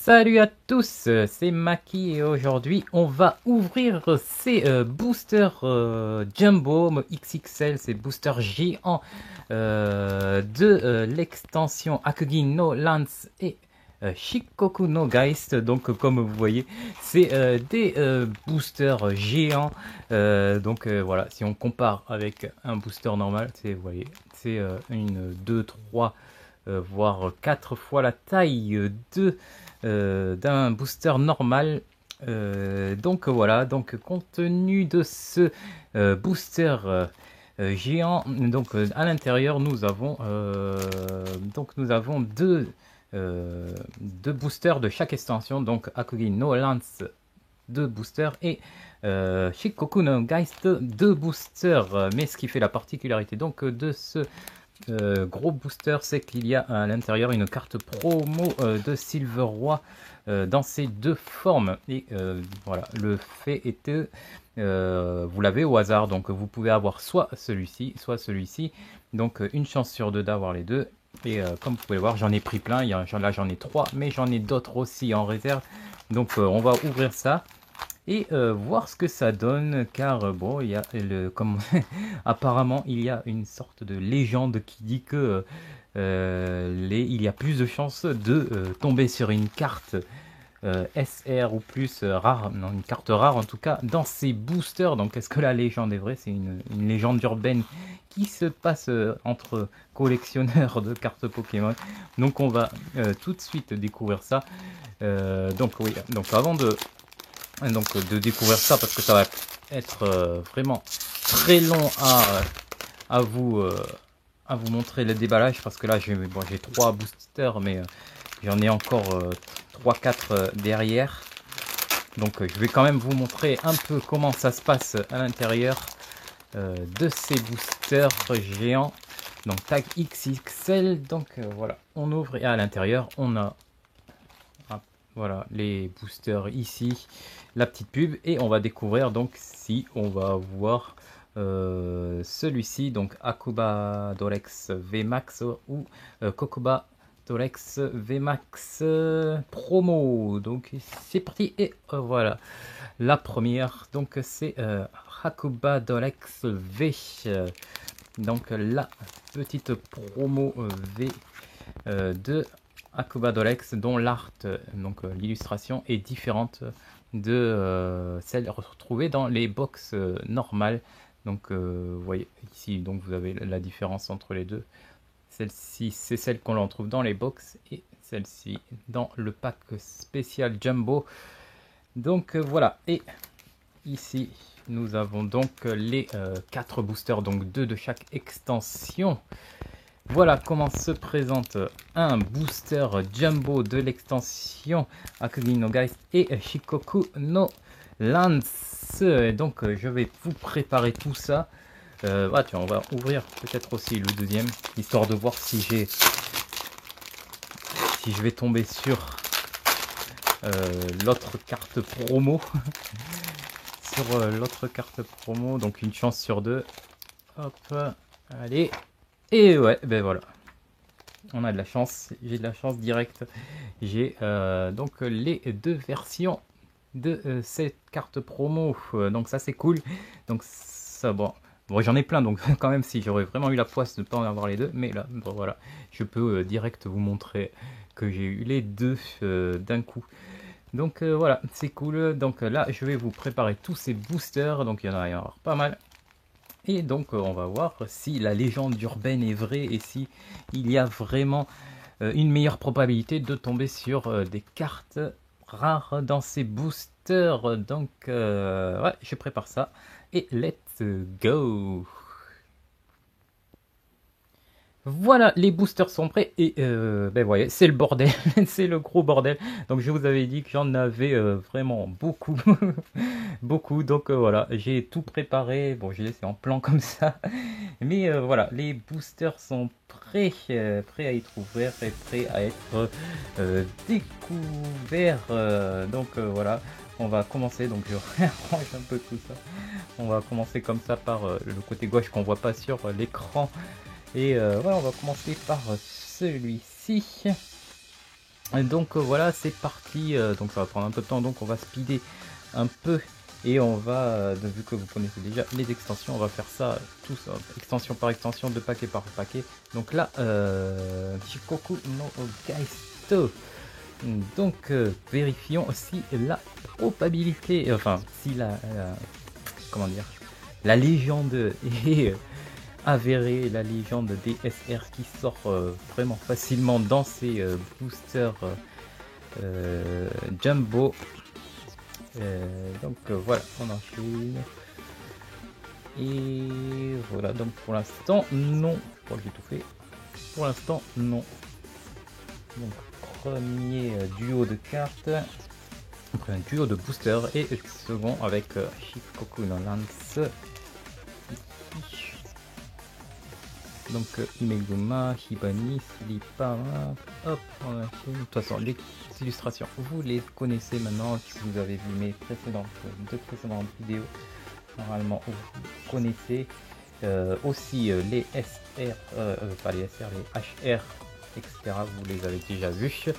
Salut à tous, c'est Maki et aujourd'hui on va ouvrir ces boosters Jumbo XXL, ces boosters géants de l'extension Akugi no Lance et Shikoku no Geist. Donc comme vous voyez, c'est des boosters géants. Voilà, si on compare avec un booster normal, vous voyez, c'est une 2, 3, voire 4 fois la taille d'un booster normal. Voilà, donc compte tenu de ce booster géant, à l'intérieur nous avons deux boosters de chaque extension, donc Akugi no Lance 2 boosters et Shikoku no Geist 2 boosters. Mais ce qui fait la particularité donc de ce gros booster, c'est qu'il y a à l'intérieur une carte promo de Silver Roi dans ces deux formes. Et voilà, le fait est que vous l'avez au hasard, donc vous pouvez avoir soit celui-ci, soit celui-ci. Donc une chance sur deux d'avoir les deux. Et comme vous pouvez voir, j'en ai pris plein. Là, j'en ai 3, mais j'en ai d'autres aussi en réserve. Donc on va ouvrir ça et voir ce que ça donne, car bon, il y a apparemment il y a une sorte de légende qui dit que il y a plus de chances de tomber sur une carte SR ou plus rare, non, une carte rare en tout cas, dans ces boosters. Donc est-ce que la légende est vraie? C'est une légende urbaine qui se passe entre collectionneurs de cartes Pokémon. Donc on va tout de suite découvrir ça. Oui, donc avant de découvrir ça, parce que ça va être vraiment très long à vous montrer le déballage, parce que là j'ai 3 boosters, mais j'en ai encore 3-4 derrière. Donc je vais quand même vous montrer un peu comment ça se passe à l'intérieur de ces boosters géants, donc tag XXL. Donc voilà, on ouvre et à l'intérieur on a voilà les boosters ici, la petite pub, et on va découvrir donc si on va avoir celui-ci, donc Akuba Dolex VMAX ou Kokuba Dolex VMAX promo. Donc c'est parti, et voilà la première, donc c'est Akuba Dolex V, donc la petite promo V de Akuba Dolex, dont l'art, donc l'illustration est différente de celle retrouvée dans les box normales. Donc vous voyez ici, donc vous avez la différence entre les deux. Celle-ci, c'est celle qu'on retrouve dans les box, et celle-ci dans le pack spécial Jumbo. Donc voilà, et ici nous avons donc les 4 boosters, donc 2 de chaque extension. Voilà comment se présente un booster Jumbo de l'extension Akugi no Geist et Shikoku no Lance. Donc je vais vous préparer tout ça. Tiens, on va ouvrir peut-être aussi le deuxième, histoire de voir si je vais tomber sur l'autre carte promo. Sur l'autre carte promo, donc une chance sur deux. Hop, allez. Et ouais, ben voilà, on a de la chance, j'ai de la chance directe. J'ai donc les deux versions de cette carte promo, donc ça c'est cool. Donc ça, bon j'en ai plein, donc quand même, si j'aurais vraiment eu la poisse de ne pas en avoir les deux, mais là bon, voilà, je peux direct vous montrer que j'ai eu les deux d'un coup. Donc voilà, c'est cool. Donc là je vais vous préparer tous ces boosters, donc il y en a pas mal. Et donc on va voir si la légende urbaine est vraie, et si il y a vraiment une meilleure probabilité de tomber sur des cartes rares dans ces boosters. Donc ouais, je prépare ça et let's go. Voilà, les boosters sont prêts, et ben voyez, c'est le bordel, c'est le gros bordel. Donc je vous avais dit que j'en avais vraiment beaucoup, beaucoup. Donc voilà, j'ai tout préparé. Bon, j'ai laissé en plan comme ça, mais voilà, les boosters sont prêts, prêts à être ouverts et prêts à être découverts. Voilà, on va commencer. Donc je range un peu tout ça. On va commencer comme ça par le côté gauche qu'on voit pas sur l'écran. Et voilà, on va commencer par celui-ci. Et donc voilà, c'est parti. Donc ça va prendre un peu de temps, donc on va speeder un peu. Et on va, vu que vous connaissez déjà les extensions, on va faire ça tous, extension par extension, de paquet par paquet. Donc là, Shikoku no Geist. Donc vérifions si la probabilité, enfin si comment dire, la légende est avérée, la légende des SR qui sort vraiment facilement dans ces boosters Jumbo. Donc voilà, on enchaîne. Et voilà, donc pour l'instant, non. Je crois que j'ai tout fait. Pour l'instant, non. Donc premier duo de cartes. Donc un duo de boosters. Et second avec Shikoku no Lance. Donc Imeguma, Hibani, Slipara. Hop, on enchaîne. De toute façon, les illustrations, vous les connaissez maintenant. Si vous avez vu mes deux précédentes vidéos, normalement vous connaissez. Aussi les SR, pas les SR, les HR, etc. Vous les avez déjà vus.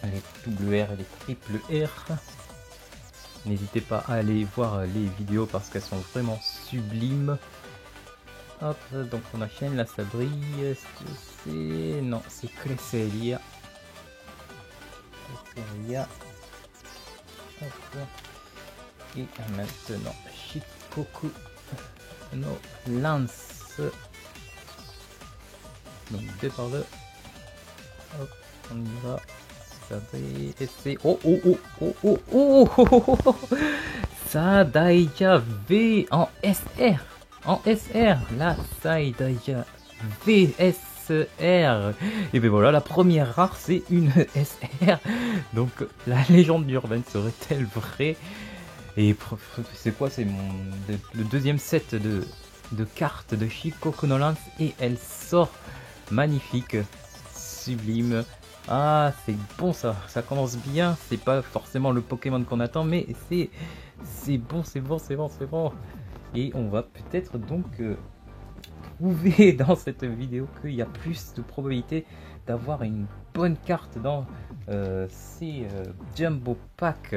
Les WR et les triple R. N'hésitez pas à aller voir les vidéos parce qu'elles sont vraiment sublimes. Hop, donc on enchaîne, là ça brille. Est-ce que c'est... Non, c'est Cresselia. Hop. Et maintenant, Shikoku no Lance. Donc deux par deux. Hop, on y va. Ça brille. Et c'est... Oh. Sadaija V en SR. En SR, la Sadaija VSR. Et ben voilà, la première rare c'est une SR. Donc la légende d'Urban serait-elle vraie? Et c'est quoi? C'est le deuxième set de cartes de Shikoku no Lance et elle sort magnifique, sublime. Ah, c'est bon ça commence bien. C'est pas forcément le Pokémon qu'on attend, mais c'est bon. Et on va peut-être donc trouver dans cette vidéo qu'il y a plus de probabilité d'avoir une bonne carte dans ces Jumbo Pack.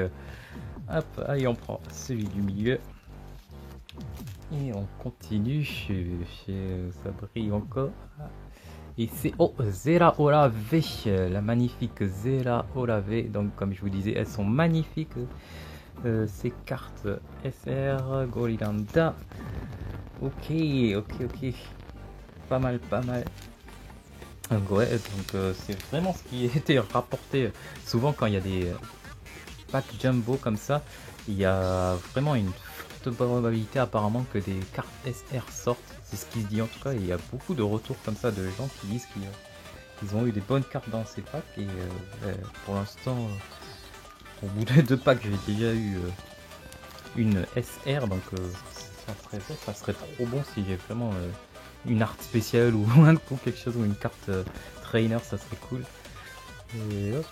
Hop, allez, on prend celui du milieu. Et on continue. Ça brille encore. Et c'est Zeraora V, la magnifique Zeraora V. Donc comme je vous disais, elles sont magnifiques. Ces cartes SR, Gorilanda. Ok. Pas mal. Donc ouais, donc c'est vraiment ce qui était rapporté souvent quand il y a des packs jumbo comme ça. Il y a vraiment une forte probabilité apparemment que des cartes SR sortent. C'est ce qui se dit en tout cas. Il y a beaucoup de retours comme ça de gens qui disent qu'ils ont eu des bonnes cartes dans ces packs. Et pour l'instant, au bout de 2 packs, j'ai déjà eu une SR. Donc ça serait trop bon si j'ai vraiment une art spéciale ou quelque chose, ou une carte trainer, ça serait cool. Et hop,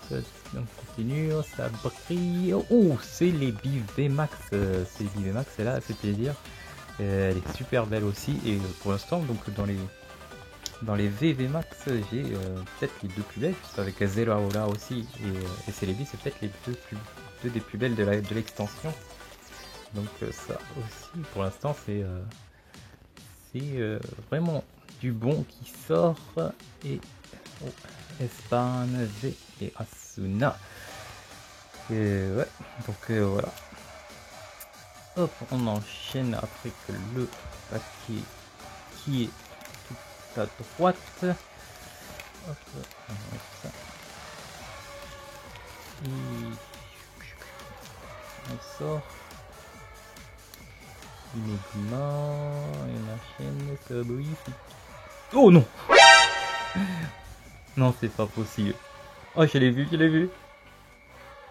on continue, ça brille. Oh, c'est les BVMAX. C'est les BVMAX, c'est là, elle fait plaisir. Elle est super belle aussi. Et pour l'instant, donc dans les VVMAX, j'ai peut-être les deux plus belles, avec Zeraora aussi et Celebi, c'est peut-être les deux des plus belles de l'extension. Donc ça aussi, pour l'instant, c'est vraiment du bon qui sort. Et Espan, V et Asuna. Et ouais, donc voilà. Hop, on enchaîne après que le paquet qui est tout à droite. Hop, on met ça. Et on sort. Imeguma, et on enchaîne, ça brille. Oh non! Non, c'est pas possible. Oh, je l'ai vu.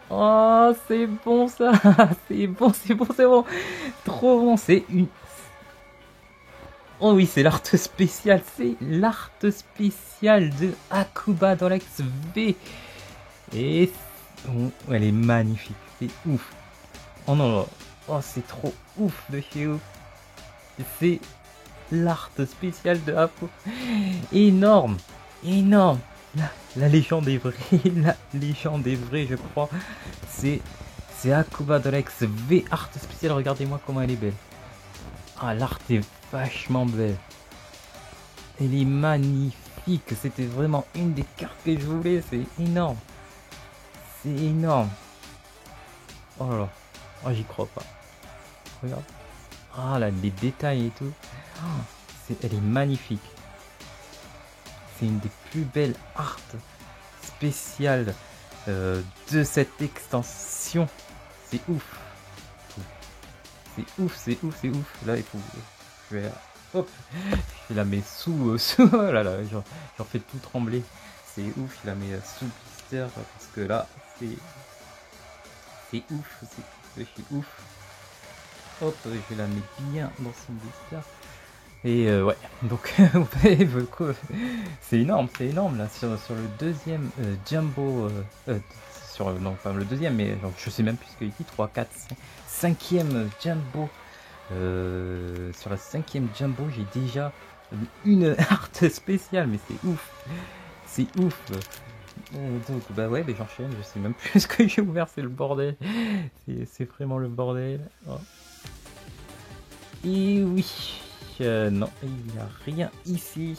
Oh, c'est bon ça. C'est bon. Trop bon, c'est une... Oh oui, c'est l'art spécial. C'est l'art spécial de Akuba dans l'ex V. Et oh, elle est magnifique. C'est ouf. Oh non, oh, c'est trop ouf de chez ouf. C'est l'art spécial de Apo. Énorme. la légende est vraie, la légende est vraie, je crois. C'est Akuba Dolex V Art spécial, regardez-moi comment elle est belle. Ah, l'art est vachement belle. Elle est magnifique, c'était vraiment une des cartes que je voulais, c'est énorme. C'est énorme. Oh là là, oh, j'y crois pas. Regarde. Ah là, les détails et tout. Oh, elle est magnifique. C'est une des plus belles arts spéciales de cette extension. C'est ouf. C'est ouf, c'est ouf, c'est ouf. Là, il faut... Je vais... Hop. Je la mets sous... sous... Oh là là, j'en fais tout trembler. C'est ouf, je la mets sous blister. Parce que là, c'est ouf. C'est ouf. Hop, je la mets bien dans son blister. Et ouais, donc c'est énorme là sur le deuxième Jumbo, non pas le deuxième, mais donc, je sais même plus ce qu'il dit, 3, 4, 5e Jumbo. Sur la 5e Jumbo, j'ai déjà une art spéciale, mais c'est ouf. Donc bah ouais, mais j'enchaîne, je sais même plus ce que j'ai ouvert, c'est le bordel, c'est vraiment le bordel. Oh. Et oui. Non, il n'y a rien ici.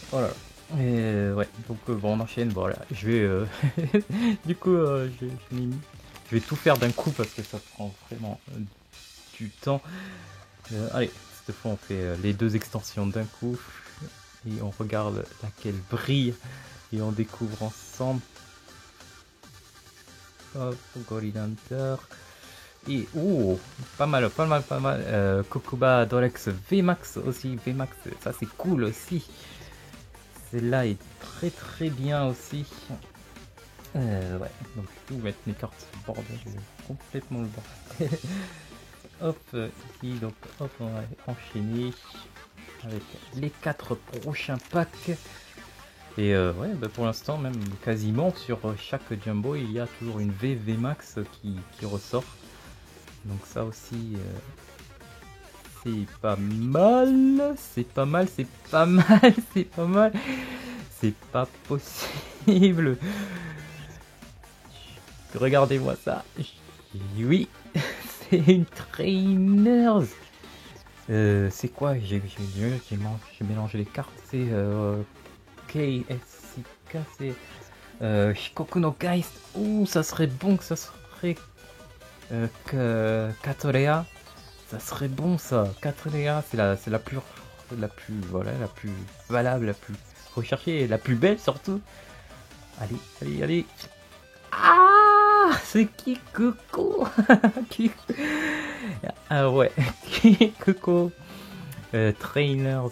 Voilà. Et ouais, donc bon, on enchaîne. Voilà, je vais. Du coup, je vais tout faire d'un coup parce que ça prend vraiment du temps. Allez, cette fois, on fait les deux extensions d'un coup. Et on regarde laquelle brille. Et on découvre ensemble. Hop, Gorilla Hunter. Et oh, pas mal. Kokuba Dolex VMAX aussi, VMAX, ça c'est cool aussi. Celle-là est très bien aussi. Ouais, donc tout mettre mes cartes bordel, complètement le bordel. Hop, ici, donc hop, on va enchaîner avec les 4 prochains packs. Et ouais, bah pour l'instant, même quasiment sur chaque Jumbo, il y a toujours une VMAX qui ressort. Donc ça aussi, c'est pas mal, c'est pas mal. C'est pas possible. Regardez-moi ça. Oui, c'est une Trainers. C'est quoi? J'ai mélangé les cartes. C'est KSK, c'est Shikoku no Geist. Ouh, ça serait bon que ça serait Katorea, ça serait bon ça. Katorea, c'est la plus valable, la plus recherchée et la plus belle surtout. Allez. Ah, c'est Kikuko. Ah ouais, Kikuko. Trainers,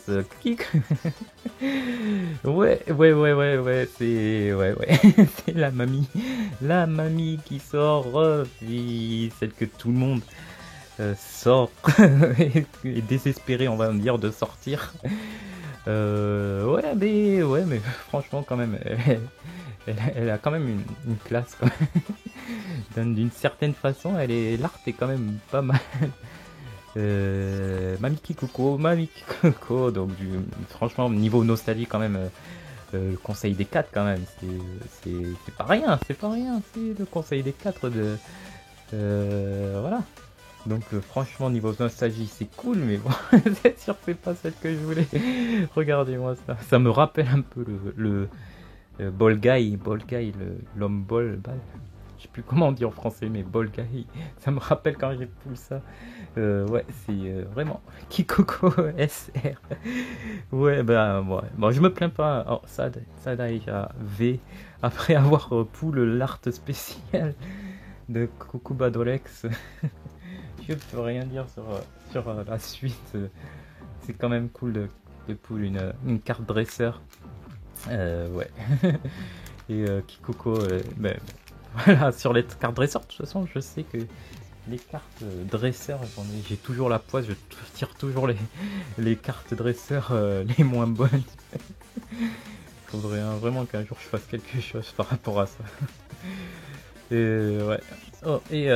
ouais, c'est la mamie qui sort, puis celle que tout le monde sort est désespéré, on va dire, de sortir. Ouais, mais franchement quand même, elle a quand même une classe quand même. D'une certaine façon, l'art est quand même pas mal. Mami Kikuko, donc franchement niveau nostalgie quand même, le conseil des 4 quand même, c'est pas rien, c'est le conseil des 4 de voilà. Donc franchement niveau nostalgie c'est cool, mais bon c'est sûr que c'est pas celle que je voulais. Regardez-moi ça me rappelle un peu le Ball Guy, l'homme ball, je sais plus comment on dit en français, mais Ball Guy, ça me rappelle quand j'ai poussé ça. Ouais, c'est vraiment Kikoko SR. Ouais, bah, ouais. Bon, je me plains pas. Oh, Sadaija V, après avoir pull l'art spécial de Kokuba Dolex. Je peux rien dire sur la suite. C'est quand même cool de pull une carte dresseur. Ouais. Et Kikoko, ben, voilà, sur les cartes dresseurs, de toute façon, je sais que les cartes dresseurs, j'ai toujours la poisse, je tire toujours les cartes dresseurs les moins bonnes. Faudrait vraiment qu'un jour je fasse quelque chose par rapport à ça. Et ouais. Oh, et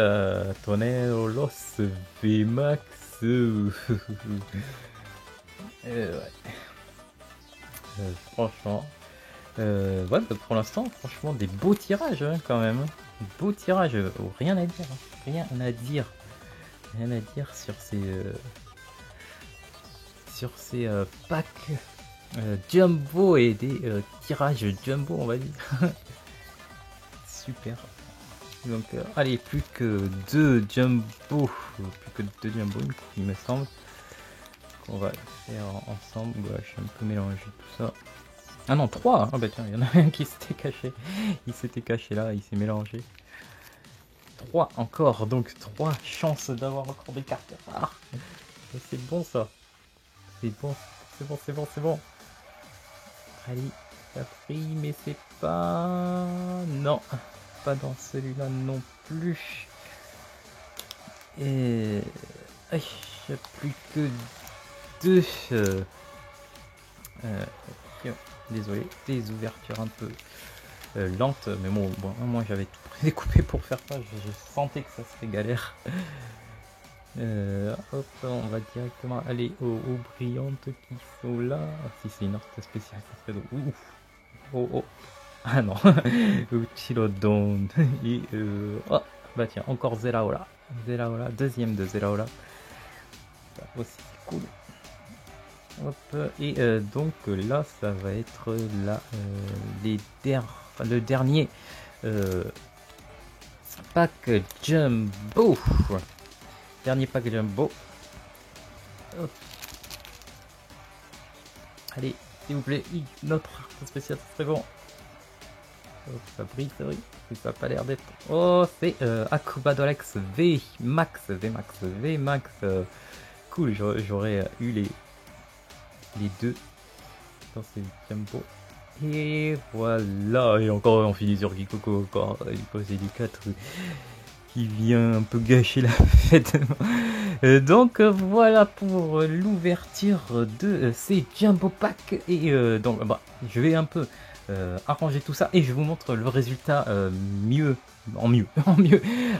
Torneo Los VMAX. Ouais. Franchement, Ouais, bah, pour l'instant, franchement, des beaux tirages hein, quand même. Beaux tirages, rien à dire. Hein. Rien à dire. Rien à dire sur ces packs jumbo et des tirages jumbo, on va dire. Super. Donc, allez, plus que deux jumbo. Il me semble. On va faire ensemble. Ouais, je suis un peu mélangé tout ça. Ah non, 3. Ah bah tiens, il y en a un qui s'était caché. Il s'était caché là, il s'est mélangé. 3 encore, donc 3 chances d'avoir encore des cartes rares. C'est bon ça. C'est bon, c'est bon, c'est bon, c'est bon. Allez, ça pris, mais c'est pas... Non, pas dans celui-là non plus. Et... Il n'y a plus que 2. Désolé, des ouvertures un peu lentes, mais bon, moi j'avais tout découpé pour faire ça, je sentais que ça serait galère. Hop, on va directement aller aux brillantes qui sont là. Si c'est une arte spéciale, ça serait drôle. Oh. Ah non. Uchilodon. Et oh, bah tiens, encore Zeraola. Deuxième de Zeraola. Ça aussi c'est cool. Hop, et donc là, ça va être là, le dernier pack jumbo. Dernier pack jumbo. Hop. Allez, s'il vous plaît, notre art spécial, ça serait bon. Oh, ça brille, ça n'a pas l'air d'être. Oh, c'est Akubadolex V Max. Cool, j'aurais eu les deux dans ces jumbo. Et voilà, et encore on finit sur Kikoko, encore une pause du 4 qui vient un peu gâcher la fête. Donc voilà pour l'ouverture de ces jumbo packs. Et donc bah, je vais un peu arranger tout ça et je vous montre le résultat en mieux.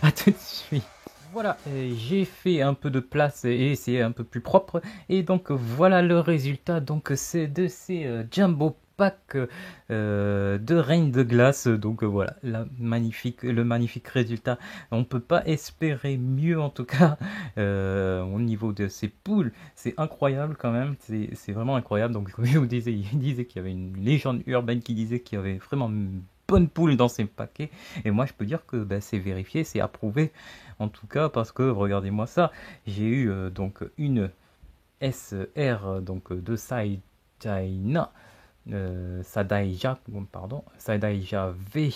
À tout de suite. Voilà, j'ai fait un peu de place et c'est un peu plus propre. Et donc voilà le résultat. Donc c'est de ces jumbo pack de Reine de Glace. Donc voilà, le magnifique résultat. On peut pas espérer mieux en tout cas au niveau de ces poules. C'est incroyable quand même. C'est vraiment incroyable. Donc je vous disais, il disait qu'il y avait une légende urbaine qui disait qu'il y avait vraiment une bonne poule dans ces paquets. Et moi je peux dire que bah, c'est vérifié, c'est approuvé. En tout cas, parce que regardez-moi ça, j'ai eu donc une SR donc de Sadaija, Sadaija V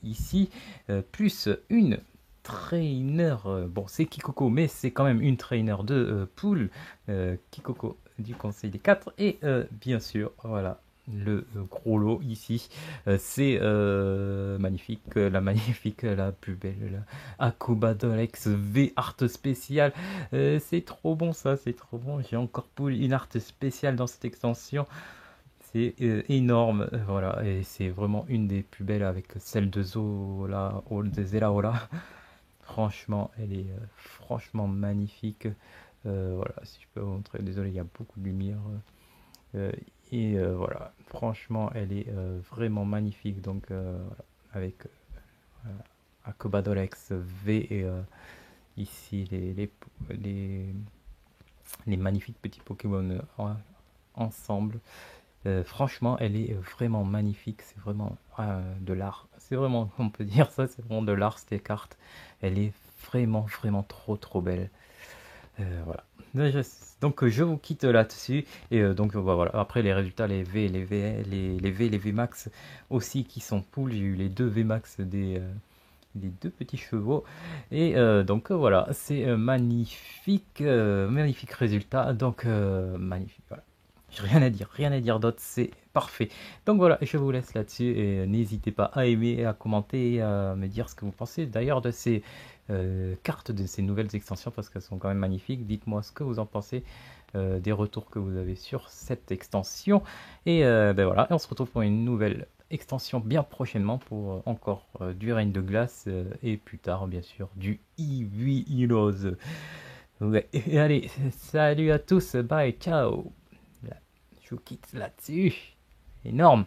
ici, plus une trainer, bon c'est Kikoko, mais c'est quand même une trainer de pool, Kikoko du Conseil des 4, et bien sûr, voilà, le gros lot ici, c'est magnifique, la plus belle, la Akubadolex V art spéciale, c'est trop bon ça, c'est trop bon, j'ai encore pool une art spéciale dans cette extension, c'est énorme, voilà, et c'est vraiment une des plus belles avec celle de Zeraola, franchement, elle est franchement magnifique, voilà, si je peux vous montrer, désolé, il y a beaucoup de lumière, et voilà, franchement, elle est vraiment magnifique. Donc, voilà, avec Akubadolex V et ici les magnifiques petits Pokémon ensemble. Franchement, elle est vraiment magnifique. C'est vraiment de l'art. C'est vraiment, on peut dire ça, c'est vraiment de l'art cette carte. Elle est vraiment trop belle. Voilà. Donc je vous quitte là-dessus et donc voilà. Après les résultats, les V Max aussi qui sont pool. J'ai eu les 2 V Max des 2 petits chevaux et donc voilà, c'est magnifique résultat. Donc magnifique. Voilà. J'ai rien à dire d'autre, c'est parfait. Donc voilà, je vous laisse là-dessus et n'hésitez pas à aimer, à commenter, à me dire ce que vous pensez d'ailleurs de ces cartes, de ces nouvelles extensions parce qu'elles sont quand même magnifiques. Dites-moi ce que vous en pensez, des retours que vous avez sur cette extension. Et ben voilà, et on se retrouve pour une nouvelle extension bien prochainement pour encore du Reine de Glace et plus tard bien sûr du Eevee Heroes. Ouais. Et allez, salut à tous, bye, ciao. Je vous quitte là-dessus. Énorme.